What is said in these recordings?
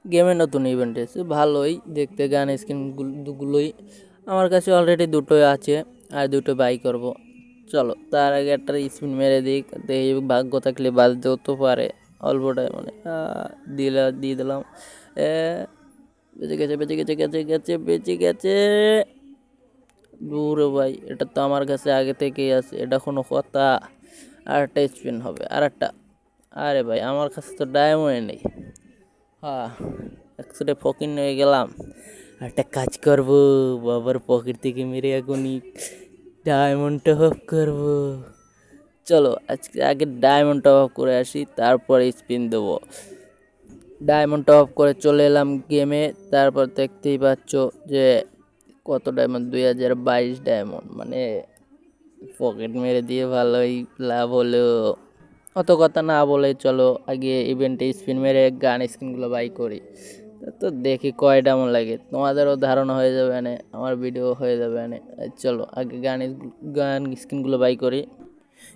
গেমে নতুন ইভেন্ট এসেছে, ভালোই দেখতে। গান স্কিনগুলোই আমার কাছে অলরেডি দুটোই আছে, আর দুটো বাই করব। চলো তার আগে একটা স্পিন মেরে দিই, দেখি ভাগ্য থাকলে বাজতেও তো পারে। অল্প টাইমে দিয়ে দিলাম। এ বেঁচে গেছে, বেঁচে গেছে, গেছে গেছে, বেঁচে গেছে। দূরে ভাই, এটা তো আমার কাছে আগে থেকেই আছে, এটা কোনো কথা? আর একটা স্পিন হবে, আর একটা। আরে ভাই, আমার কাছে তো ডায়মন্ড নেই। হ্যাঁ, একসাথে ফকির নিয়ে গেলাম। একটা কাজ করব, বাবার পকেট থেকে মেরে এখনই ডায়মন্ড টপ আপ করবো। চলো আজকে আগে ডায়মন্ড টপ আপ করে আসি, তারপরে স্পিন দেবো। ডায়মন্ড টপ আপ করে চলে এলাম গেমে। তারপর দেখতেই পাচ্ছ যে কত ডায়মন্ড, 2022 ডায়মন্ড, মানে পকেট মেরে দিয়ে ভালোই লাভ হলো। অত কথা না বলে চলো আগে ইভেন্টে স্পিন মেরে গান স্কিনগুলো বাই করি। তো দেখি কয় ডায়মন্ড লাগে, তোমাদেরও ধারণা হয়ে যাবে, আমার ভিডিও হয়ে যাবে। চলো আগে গান স্কিনগুলো বাই করি।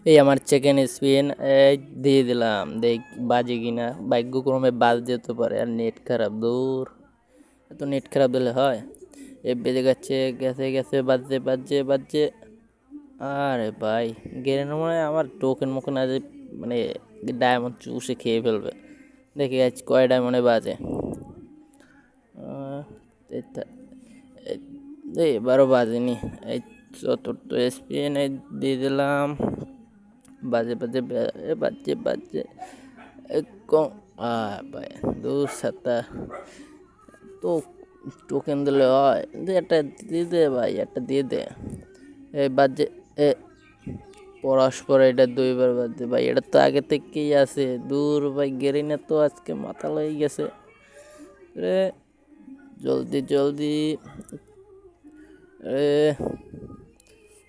এই আমার সেকেন্ড স্পিন, এই দিয়ে দিলাম, দেখ বাজে কিনা। ভাগ্যক্রমে বাজ যেতে পারে, আর নেট খারাপ, দূর। এত নেট খারাপ দিলে হয়? এ বেজে গেছে, গেছে গেছে, বাজছে বাজছে বাজছে। আরে ভাই, গেলে না মনে হয় আমার টোকেন মোকেন আজ মানে ডায়মন্ড চুষে খেয়ে ফেলবে। দেখি আজ কয় ডায়মন্ডে বাজে। এবারও বাজেনি। এই চতুর্থ স্পিন দিয়ে দিলাম। বাজে বাজে বাজছে বাজছে। কম। ভাই, দু সাতা তো টোকেন দিলে হয়, একটা দিয়ে দে ভাই, একটা দিয়ে দে। এই বাজে, এ পরস্পর এটা দুইবার বাজছে ভাই, এটা তো আগে থেকেই আছে। দূর ভাই, গেরিনা তো আজকে মাথা লেগে গেছে রে। জলদি জলদি, এ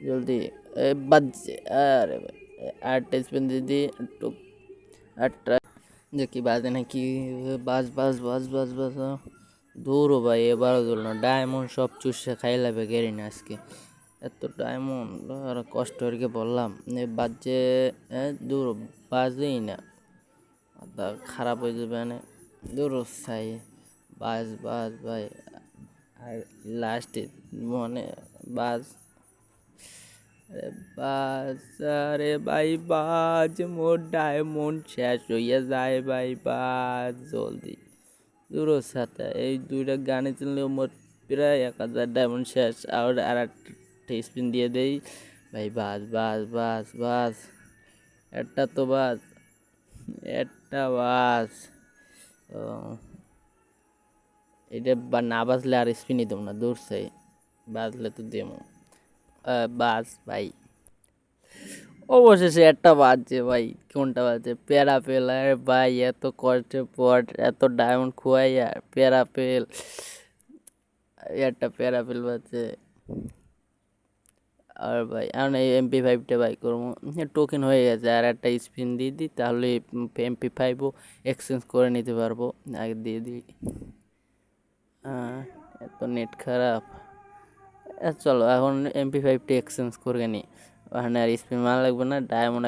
জলদি, এ বাজছে। আরে ভাই, আটটা স্পিন দিদি একটু, আটটা দেখি বাজে নাকি। বাজ বাজ বাজ বাজ বাজ। দূরও ভাই, এবারও ধরল না। ডায়মন্ড সব চুষে খাই লাগবে গেরিনা আজকে। এত ডায়মন্ড আর কষ্ট করে বললাম বাজে। দূর, বাজেই না, খারাপ হয়ে যাবে। দূর সাই, বাজ বাজ ভাই। আর লাস্টে মনে বাজ, বাজ। আরে ভাই বাজ, মোর ডায়মন্ড শেষ হইয়া যায় ভাই, বাজ জলদি। দূর সাথে এই দুইটা গানে চললেও মোট প্রায় 1000 ডায়মন্ড শেষ। আর একটা স্পিন দিয়ে দেই ভাই, বাজ বাজ বাজ বাজ। একটা তো বাজ, একটা বাজ। এটা না বাজলে আর স্পিনই দেবো না, দূর চাই। বাজলে তো দেবো। বাজ ভাই, অবশেষে একটা বাজছে ভাই। কোনটা বাজছে? প্যারাপেল। আরে ভাই, এত কষ্টের পর এত ডায়মন্ড খোয়াই আর প্যারাপেল, একটা প্যারাপেল বাজছে। আর ভাই এখন এই MP5টা বাই করবো, টোকেন হয়ে গেছে। আর একটা স্পিন দিয়ে দিই, তাহলে MP5ও এক্সচেঞ্জ করে নিতে পারবো। আগে দিয়ে দিই। এত নেট খারাপ। চলো এখন MP5টি এক্সচেঞ্জ করে নিই। ওখানে আর স্পিন মারা লাগবে না। ডায়মন্ড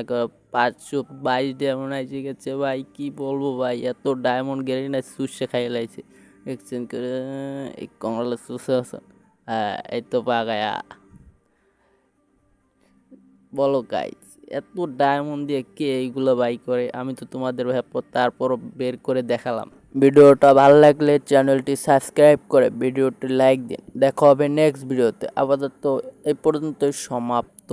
522 ডায়মন্ড এসে গেছে ভাই, কি বলবো ভাই, এত ডায়মন্ড গেলে না সুসে খাই লাইছে। এক্সচেঞ্জ করে এই কংগ্রেস সুসে। হ্যাঁ, এই তো পা গায়া। বলো গাইস, এত ডায়মন্ড দিয়ে কে এইগুলো বাই করে? আমি তো তোমাদের তারপরও বের করে দেখালাম। ভিডিওটা ভালো লাগলে চ্যানেলটি সাবস্ক্রাইব করে ভিডিওটি লাইক দিন। দেখা হবে নেক্সট ভিডিওতে। আপাতত এই পর্যন্তই সমাপ্ত।